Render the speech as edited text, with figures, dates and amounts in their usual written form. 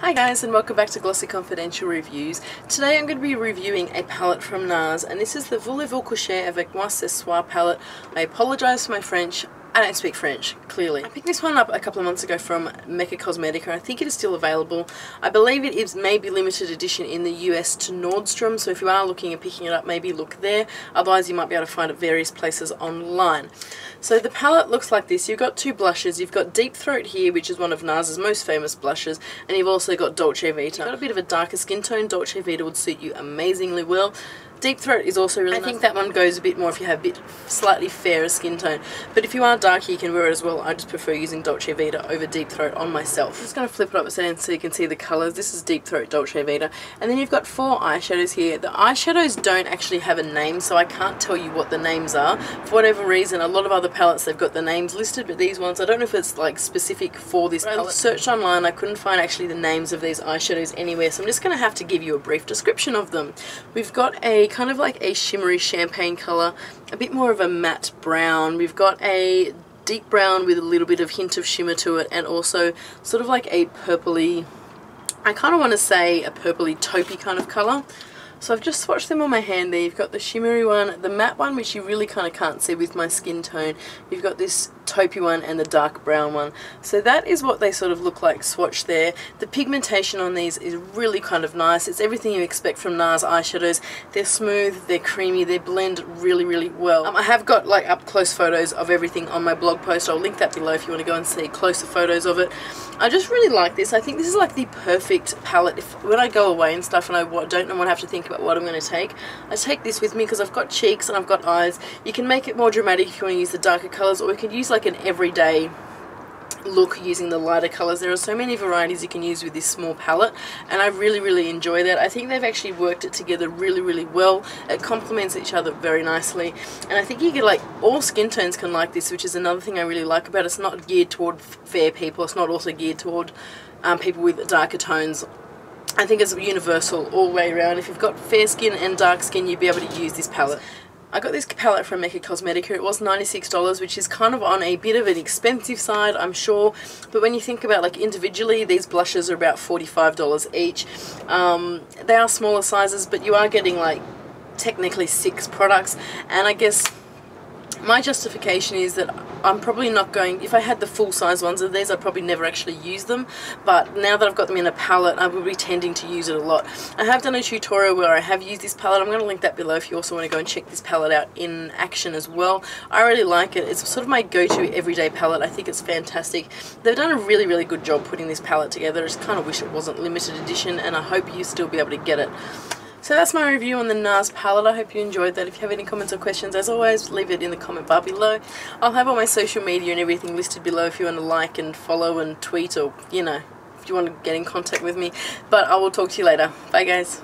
Hi guys, and welcome back to Glossy Confidential Reviews. Today I'm going to be reviewing a palette from NARS, and this is the Voulez-vous coucher avec moi ce soir palette. I apologise for my French. I don't speak French, clearly. I picked this one up a couple of months ago from Mecca Cosmetica. I think it is still available. I believe it is maybe limited edition in the US to Nordstrom, so if you are looking at picking it up, maybe look there. Otherwise you might be able to find it various places online. So the palette looks like this. You've got two blushes. You've got Deep Throat here, which is one of NARS's most famous blushes, and you've also got Dolce Vita. Got a bit of a darker skin tone. Dolce Vita would suit you amazingly well. Deep Throat is also really nice. I think that one goes a bit more if you have a bit slightly fairer skin tone. But if you are darker, you can wear it as well. I just prefer using Dolce Vita over Deep Throat on myself. I'm just going to flip it upside down so you can see the colours. This is Deep Throat Dolce Vita. And then you've got four eyeshadows here. The eyeshadows don't actually have a name, so I can't tell you what the names are. For whatever reason, a lot of other palettes, they've got the names listed, but these ones, I don't know if it's like specific for this palette. I searched online, I couldn't find actually the names of these eyeshadows anywhere, so I'm just going to have to give you a brief description of them. We've got a kind of like a shimmery champagne colour, a bit more of a matte brown. We've got a deep brown with a little bit of hint of shimmer to it, and also sort of like a purpley, I kind of want to say a purpley taupey kind of colour. So I've just swatched them on my hand there. You've got the shimmery one, the matte one, which you really kind of can't see with my skin tone. You've got this taupey one and the dark brown one. So that is what they sort of look like swatched there. The pigmentation on these is really kind of nice. It's everything you expect from NARS eyeshadows. They're smooth, they're creamy, they blend really, really well. I have got like up close photos of everything on my blog post. I'll link that below if you want to go and see closer photos of it. I just really like this. I think this is like the perfect palette when I go away and stuff and I don't want to have to think about what I'm going to take. I take this with me because I've got cheeks and I've got eyes. You can make it more dramatic if you want to use the darker colours, or you can use like an everyday look using the lighter colours. There are so many varieties you can use with this small palette, and I really, really enjoy that. I think they've actually worked it together really, really well. It complements each other very nicely, and I think you get like all skin tones can like this, which is another thing I really like about it. It's not geared toward fair people. It's not also geared toward people with darker tones. I think it's universal all the way around. If you've got fair skin and dark skin, you'd be able to use this palette. I got this palette from Mecca Cosmetica. It was $96, which is kind of on a bit of an expensive side, I'm sure. But when you think about like individually, these blushes are about $45 each. They are smaller sizes, but you are getting like technically 6 products. And I guess my justification is that I'm probably not going, if I had the full size ones of these, I'd probably never actually use them, but now that I've got them in a palette, I will be tending to use it a lot. I have done a tutorial where I have used this palette. I'm going to link that below if you also want to go and check this palette out in action as well. I really like it. It's sort of my go-to everyday palette. I think it's fantastic. They've done a really, really good job putting this palette together. I just kind of wish it wasn't limited edition, and I hope you still be able to get it. So that's my review on the NARS palette. I hope you enjoyed that. If you have any comments or questions, as always, leave it in the comment bar below. I'll have all my social media and everything listed below if you want to like and follow and tweet, or, you know, if you want to get in contact with me. But I will talk to you later. Bye, guys.